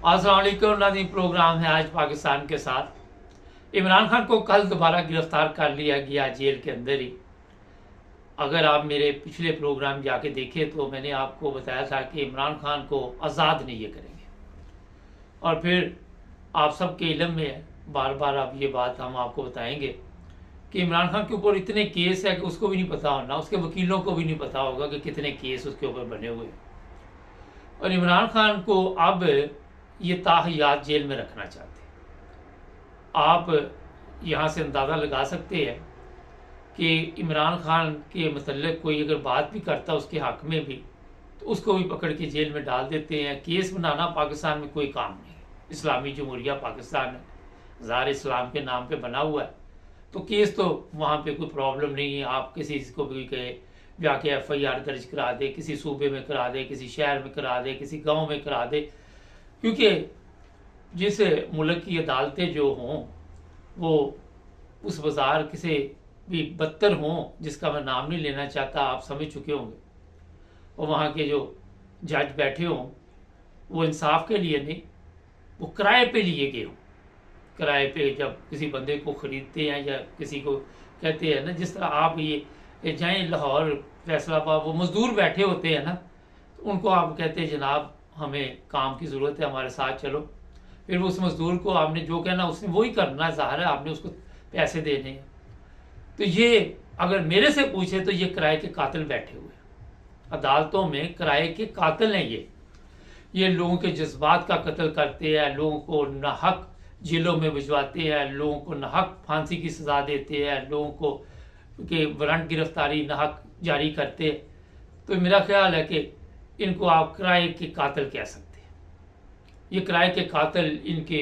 अस्सलाम वालेकुम नाज़रीन, प्रोग्राम है आज पाकिस्तान के साथ। इमरान खान को कल दोबारा गिरफ्तार कर लिया गया जेल के अंदर ही। अगर आप मेरे पिछले प्रोग्राम जाके देखें तो मैंने आपको बताया था कि इमरान खान को आज़ाद नहीं ये करेंगे। और फिर आप सबके इल्म में है, बार बार अब ये बात हम आपको बताएंगे कि इमरान खान के ऊपर इतने केस है कि उसको भी नहीं पता होना, उसके वकीलों को भी नहीं पता होगा कि कितने केस उसके ऊपर बने हुए। और इमरान खान को अब ये ताहयात जेल में रखना चाहते हैं। आप यहाँ से अंदाज़ा लगा सकते हैं कि इमरान खान के मतलब कोई अगर बात भी करता उसके हक में भी तो उसको भी पकड़ के जेल में डाल देते हैं। केस बनाना पाकिस्तान में कोई काम नहीं है। इस्लामी जमहूरिया पाकिस्तान है, ज़ाहिर इस्लाम के नाम पे बना हुआ है, तो केस तो वहाँ पे कोई प्रॉब्लम नहीं है। आप किसी को भी कहे जाके FIR दर्ज करा दे, किसी सूबे में करा दे, किसी शहर में करा दे, किसी गांव में करा दे, क्योंकि जिस मुल्क की अदालतें जो हों वो उस बाज़ार किसी भी बदतर हों जिसका मैं नाम नहीं लेना चाहता, आप समझ चुके होंगे। और वहाँ के जो जज बैठे हों वो इंसाफ के लिए नहीं, वो किराए पे लिए गए हों। किराए पे जब किसी बंदे को ख़रीदते हैं या किसी को कहते हैं ना, जिस तरह आप ये जाएँ लाहौर फैसलाबाद, वो मज़दूर बैठे होते हैं ना, तो उनको आप कहते हैं जनाब हमें काम की ज़रूरत है, हमारे साथ चलो। फिर उस मज़दूर को आपने जो कहना उसने वही करना, ज़ाहिर है आपने उसको पैसे देने हैं। तो ये अगर मेरे से पूछे तो ये किराए के कातिल बैठे हुए हैं अदालतों में, किराए के कातिल हैं ये लोगों के जज्बात का कत्ल करते हैं, लोगों को नाहक जेलों में भिजवाते हैं, लोगों को नाहक फांसी की सज़ा देते हैं, लोगों को के वारंट गिरफ्तारी नाहक जारी करते। तो मेरा ख्याल है कि इनको आप किराए के कातिल कह सकते हैं। ये किराए के कातिल, इनके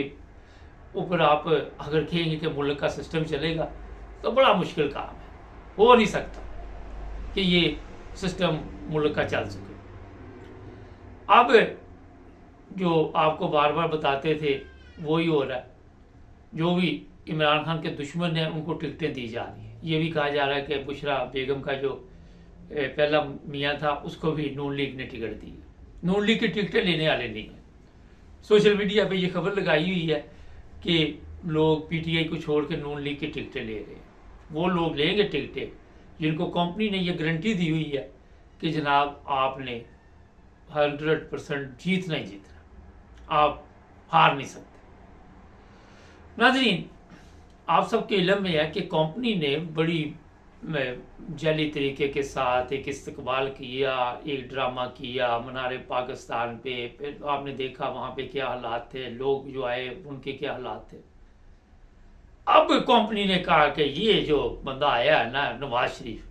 ऊपर आप अगर कहेंगे कि मुल्क का सिस्टम चलेगा तो बड़ा मुश्किल काम है, हो नहीं सकता कि ये सिस्टम मुल्क का चल सके। अब जो आपको बार बार बताते थे वही हो रहा है। जो भी इमरान खान के दुश्मन हैं उनको टिकटें दी जा रही हैं। ये भी कहा जा रहा है कि बुशरा बेगम का जो पहला मियाँ था उसको भी नून लीग ने टिकट दी है। नून लीग की टिकटें लेने वाले नहीं हैं। सोशल मीडिया पे ये खबर लगाई हुई है कि लोग PTI को छोड़ के नून लीग की टिकटें ले रहे हैं। वो लोग लेंगे टिकटें जिनको कंपनी ने ये गारंटी दी हुई है कि जनाब आपने 100% जीतना ही जीतना, आप हार नहीं सकते। नाज़रीन, आप सबके इल्म में है कि कंपनी ने बड़ी जैली तरीके के साथ एक इस्तकबाल किया, एक ड्रामा किया मनारे पाकिस्तान पे। फिर आपने देखा वहाँ पे क्या हालात थे, लोग जो आए उनके क्या हालात थे। अब कंपनी ने कहा कि ये जो बंदा आया है ना नवाज शरीफ,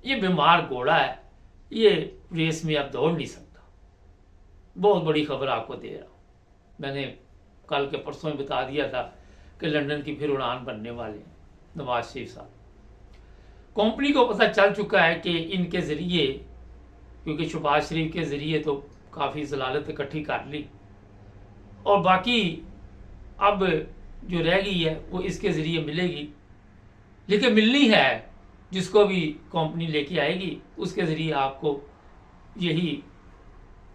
ये बीमार घोड़ा है, ये रेस में अब दौड़ नहीं सकता। बहुत बड़ी खबर आपको दे रहा हूँ। मैंने कल के परसों में बता दिया था कि लंदन की फिर उड़ान बनने वाले हैं नवाज शरीफ साहब। कंपनी को पता चल चुका है कि इनके ज़रिए, क्योंकि शहबाज शरीफ के ज़रिए तो काफ़ी जलालत इकट्ठी कर ली और बाकी अब जो रह गई है वो इसके ज़रिए मिलेगी, लेकिन मिलनी है जिसको भी कंपनी लेके आएगी उसके ज़रिए आपको यही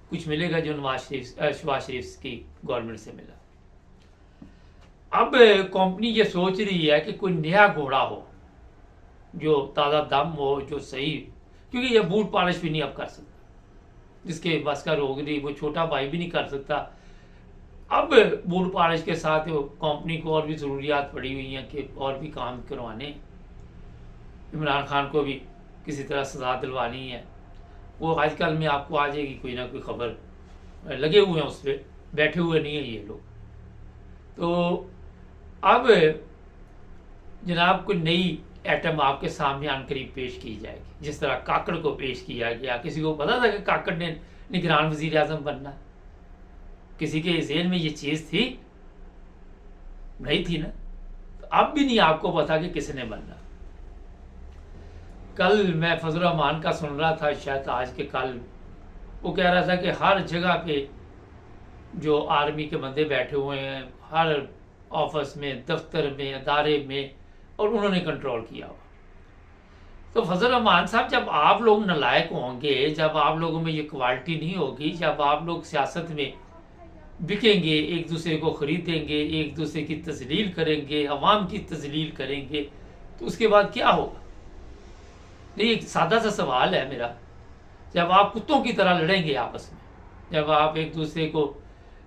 कुछ मिलेगा जो शहबाज शरीफ की गवर्नमेंट से मिला। अब कंपनी ये सोच रही है कि कोई नया घोड़ा हो जो ताज़ा दम हो, जो सही, क्योंकि ये बूट पॉलिश भी नहीं अब कर सकता, जिसके बस का रोग नहीं, वो छोटा भाई भी नहीं कर सकता। अब बूट पॉलिश के साथ कंपनी को और भी ज़रूरियात पड़ी हुई हैं कि और भी काम करवाने, इमरान खान को भी किसी तरह सज़ा दिलवानी है। वो आजकल में आपको आ जाएगी कोई ना कोई खबर, लगे हुए हैं उस पर, बैठे हुए नहीं हैं ये लोग। तो अब जनाब कोई नई एटम आपके सामने आनकरीब पेश की जाएगी, जिस तरह काकड़ को पेश किया गया। किसी को पता था कि काकड़ ने निगरान वजीर आजम बनना? किसी के ज़हन में ये चीज़ थी? नहीं थी ना। तो अब भी नहीं आपको पता कि किसने बनना। कल मैं फजल रहमान का सुन रहा था, शायद आज के कल, वो कह रहा था कि हर जगह पे जो आर्मी के बंदे बैठे हुए हैं, हर ऑफिस में, दफ्तर में, अदारे में, और उन्होंने कंट्रोल किया हुआ। तो फजल रहमान साहब, जब आप लोग नालायक होंगे, जब आप लोगों में ये क्वालिटी नहीं होगी, जब आप लोग सियासत में बिकेंगे, एक दूसरे को खरीदेंगे, एक दूसरे की तजलील करेंगे, अवाम की तजलील करेंगे, तो उसके बाद क्या होगा? नहीं, एक सादा सा सवाल है मेरा। जब आप कुत्तों की तरह लड़ेंगे आपस में, जब आप एक दूसरे को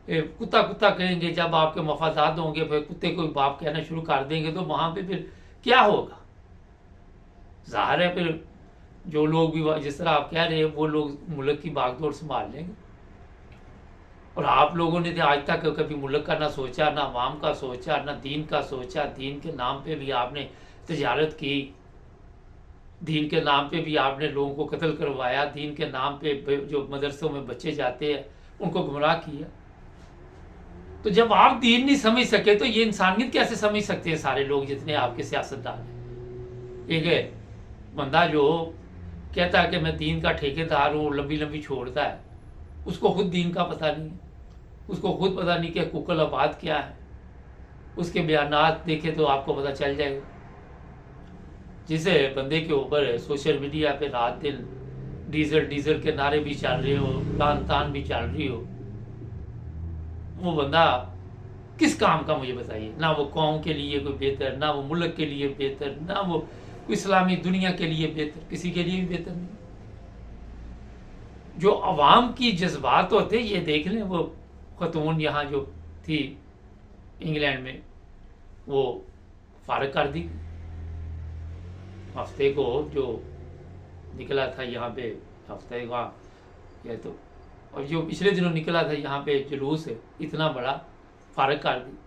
कुत्ता कुत्ता कहेंगे, जब आपके मफादात होंगे, फिर कुत्ते को बाप कहना शुरू कर देंगे, तो वहां पे फिर क्या होगा? जाहिर है फिर जो लोग भी जिस तरह आप कह रहे हैं वो लोग मुल्क की बागडोर संभाल लेंगे। और आप लोगों ने तो आज तक कभी मुल्क का ना सोचा, ना अवाम का सोचा, ना दीन का सोचा। दीन के नाम पे भी आपने तजारत की, दीन के नाम पे भी आपने लोगों को कत्ल करवाया, दीन के नाम पे जो मदरसों में बच्चे जाते हैं उनको गुमराह किया। तो जब आप दीन नहीं समझ सके तो ये इंसानियत कैसे समझ सकते हैं सारे लोग जितने आपके सियासतदान हैं? एक बंदा जो कहता है कि मैं दीन का ठेकेदार हूँ, लंबी लंबी छोड़ता है, उसको खुद दीन का पता नहीं है, उसको खुद पता नहीं कि कुकल आबाद क्या है। उसके बयानात देखे तो आपको पता चल जाएगा। जिसे बंदे के ऊपर सोशल मीडिया पे रात दिन डीजल डीजल के नारे भी चल रहे हो, तान तान भी चल रही हो, वो बंदा किस काम का मुझे बताइए? ना वो कौम के लिए कोई बेहतर, ना वो मुल्क के लिए बेहतर, ना वो इस्लामी दुनिया के लिए बेहतर, किसी के लिए भी बेहतर नहीं। जो अवाम की जज्बात होते ये देख लें। वो खतून यहाँ जो थी इंग्लैंड में, वो फारग कर दी। हफ्ते को जो निकला था यहाँ पे, हफ्ते का ये तो, और जो पिछले दिनों निकला था यहाँ पे जुलूस है इतना बड़ा, फारग कर दी।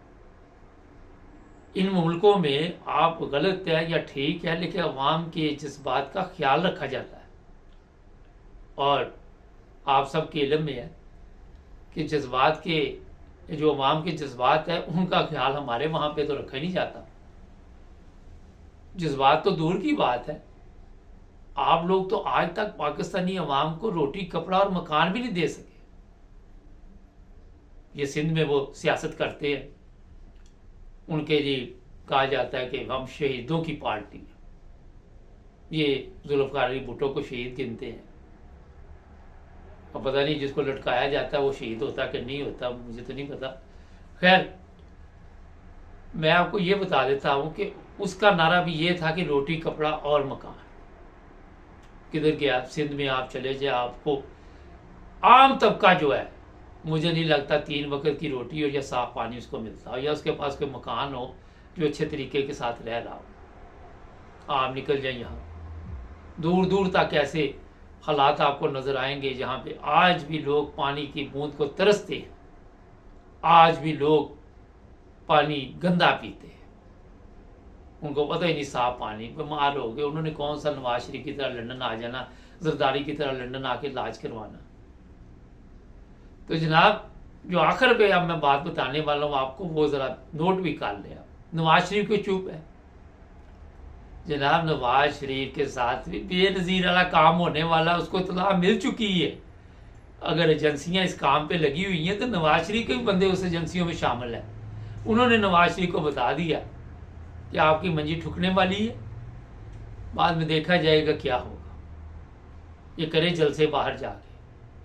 इन मुल्कों में आप गलत है या ठीक है, लेकिन अवाम के जज्बात का ख्याल रखा जाता है। और आप सबके इल्म में है कि जज्बात के, जो अवाम के जज्बात है उनका ख्याल हमारे वहाँ पे तो रखा ही नहीं जाता। जज्बात तो दूर की बात है, आप लोग तो आज तक पाकिस्तानी अवाम को रोटी, कपड़ा और मकान भी नहीं दे सके। ये सिंध में वो सियासत करते हैं, उनके जी कहा जाता है कि हम शहीदों की पार्टी है। ये जुल्फ़िकार अली भुट्टो को शहीद गिनते हैं, और पता नहीं जिसको लटकाया जाता है वो शहीद होता कि नहीं होता, मुझे तो नहीं पता। खैर, मैं आपको ये बता देता हूँ कि उसका नारा भी ये था कि रोटी, कपड़ा और मकान। किधर गया? सिंध में आप चले जाए, आपको आम तबका जो है, मुझे नहीं लगता 3 वक्त की रोटी और या साफ पानी उसको मिलता हो, या उसके पास कोई मकान हो जो अच्छे तरीके के साथ रह रहा हो। आप निकल जाए यहाँ, दूर दूर तक ऐसे हालात आपको नजर आएंगे जहाँ पे आज भी लोग पानी की बूंद को तरसते हैं, आज भी लोग पानी गंदा पीते हैं, उनको पता ही नहीं साफ पानी। बीमार हो गए, उन्होंने कौन सा नवाज शरीफ की तरह लंदन आ जाना, जरदारी की तरह लंदन आके इलाज करवाना। तो जनाब, जो आखिर पे अब मैं बात बताने वाला हूँ आपको, वो जरा नोट भी कर ले। नवाज शरीफ को चुप है जनाब, नवाज शरीफ के साथ भी बेनजीर वाला काम होने वाला, उसको इत्तला मिल चुकी है। अगर एजेंसियां इस काम पे लगी हुई हैं तो नवाज शरीफ के भी बंदे उस एजेंसियों में शामिल है। उन्होंने नवाज शरीफ को बता दिया कि आपकी मंजी ठुकने वाली है, बाद में देखा जाएगा क्या होगा। ये करे जलसे बाहर जाके।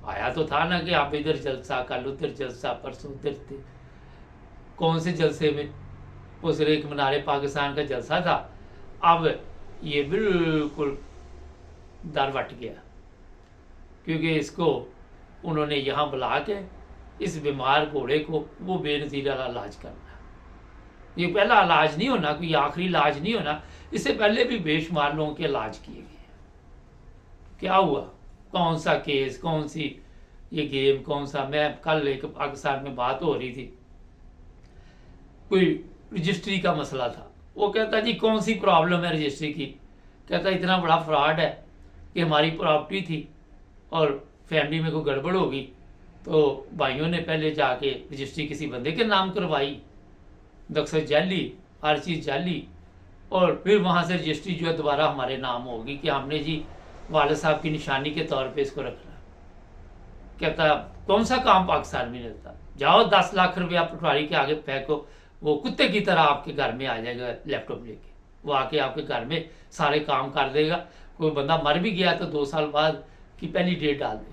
आया तो था ना कि आप इधर जलसा, कल उधर जलसा, परसों उधर थे। कौन से जलसे में? उस एक मीनारे पाकिस्तान का जलसा था। अब ये बिल्कुल दर बट गया, क्योंकि इसको उन्होंने यहाँ बुला के इस बीमार घोड़े को वो बेनजीर वाला इलाज करना है। ये पहला इलाज नहीं होना, कोई आखिरी इलाज नहीं होना। इससे पहले भी बेशुमार लोगों के इलाज किए गए। क्या हुआ? कौन सा केस, कौन सी ये गेम, कौन सा? मैं कल एक पाकिस्तान में बात हो रही थी, कोई रजिस्ट्री का मसला था। वो कहता जी कौन सी प्रॉब्लम है रजिस्ट्री की? कहता इतना बड़ा फ्रॉड है कि हमारी प्रॉपर्टी थी और फैमिली में कोई गड़बड़ होगी, तो भाइयों ने पहले जाके रजिस्ट्री किसी बंदे के नाम करवाई, दक्सर जाली, हर चीज़ जाली, और फिर वहाँ से रजिस्ट्री जो है दोबारा हमारे नाम होगी कि हमने जी वाले साहब की निशानी के तौर पे इसको रखना। कहता कौन सा काम पाकिस्तान में मिलता? जाओ 10 लाख रुपया पटवारी के आगे फेंको, वो कुत्ते की तरह आपके घर में आ जाएगा लैपटॉप लेके। वो आके आपके घर में सारे काम कर देगा। कोई बंदा मर भी गया तो 2 साल बाद की पहली डेट डाल देगा।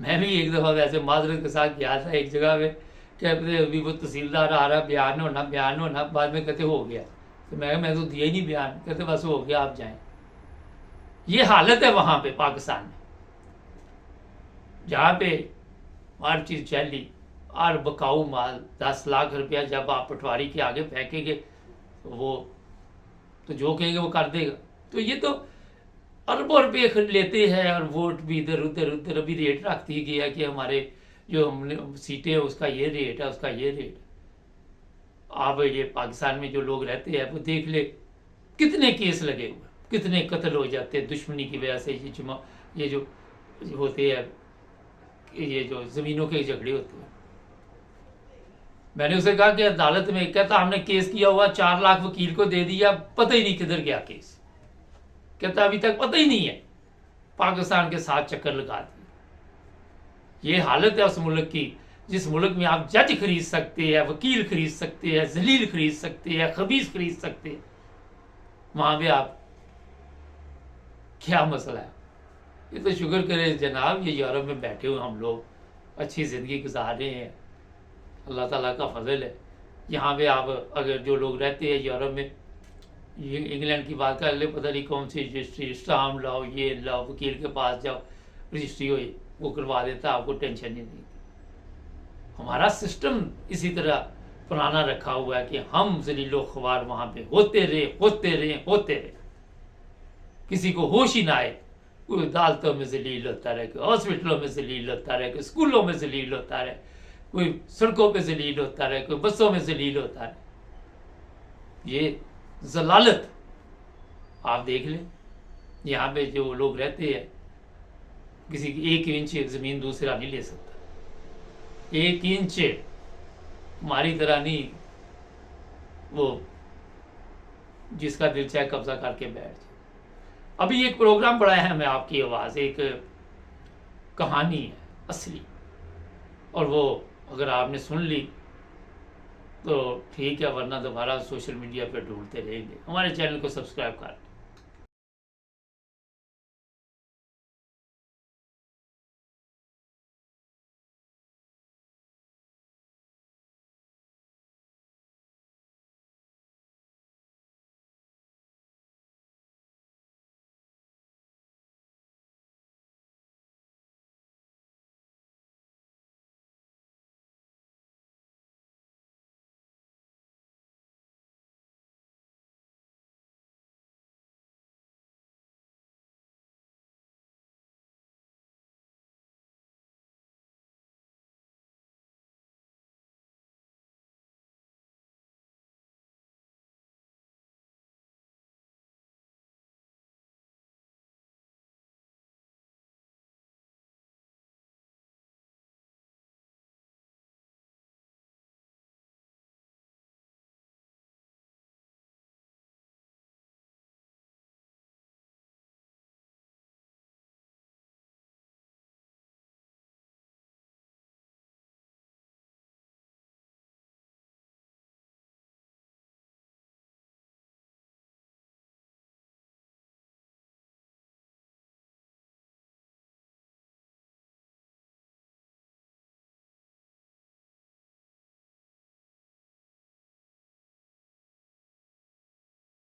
मैं भी एक दफ़ा वैसे माजरत के साथ गया था एक जगह पे, कहते अभी वो तहसीलदार आ रहा, बयान होना, बाद में कहते हो गया। तो मैं तो दिया ही नहीं बयान, कहते बस हो गया आप जाएं। ये हालत है वहाँ पे पाकिस्तान में, जहाँ पे हर चीज़ चली और बकाऊ माल, 10 लाख रुपया जब आप पटवारी के आगे फेंकेंगे तो वो तो जो कहेंगे वो कर देगा। तो ये तो अरबों रुपये लेते हैं, और वोट भी इधर उधर उधर अभी रेट रखती गया कि हमारे जो हमने सीटें उसका ये रेट है, उसका ये रेट। आप ये पाकिस्तान में जो लोग रहते हैं वो देख ले कितने केस लगे हुए, कितने कत्ल हो जाते हैं दुश्मनी की वजह से। ये जो होते हैं, ये जो ज़मीनों के झगड़े होते हैं। मैंने उसे कहा कि अदालत में, कहता हमने केस किया हुआ 4 लाख वकील को दे दिया, पता ही नहीं किधर गया केस। कहता अभी तक पता ही नहीं है, पाकिस्तान के साथ चक्कर लगा दिए। ये हालत है उस मुल्क की, जिस मुल्क में आप जज खरीद सकते हैं, वकील खरीद सकते हैं, जलील खरीद सकते हैं, खबीज खरीद सकते हैं। वहां पे आप क्या मसला है। ये तो शुक्र करे जनाब, ये यूरोप में बैठे हुए हम लोग अच्छी ज़िंदगी गुजार रहे हैं, अल्लाह ताला का फजल है। यहाँ पे आप अगर जो लोग रहते हैं यूरोप में, ये इंग्लैंड की बात कर ले, पता नहीं कौन सी रजिस्ट्री, स्टाम्प लाओ, ये लाओ, वकील के पास जाओ, रजिस्ट्री हो वो करवा देता, आपको टेंशन नहीं दी। हमारा सिस्टम इसी तरह पुराना रखा हुआ है कि हम जलीलो ख्वार वहाँ पे होते रहे, किसी को होश ही ना आए। कोई अदालतों में जलील होता रहे, कोई हॉस्पिटलों में जलील होता रहे, कोई स्कूलों में जलील होता रहे, कोई सड़कों पे जलील होता रहे, कोई बसों में जलील होता रहे। ये जलालत आप देख लें। यहाँ पे जो लोग रहते हैं, किसी की 1 इंच ज़मीन दूसरा नहीं ले सकता। 1 इंच हमारी तरह नहीं, वो जिसका दिल चाहे कब्जा करके बैठ जाए। अभी एक प्रोग्राम पढ़ाया है मैं, आपकी आवाज़, एक कहानी है असली, और वो अगर आपने सुन ली तो ठीक है, वरना दोबारा सोशल मीडिया पे ढूंढते रहेंगे। हमारे चैनल को सब्सक्राइब कर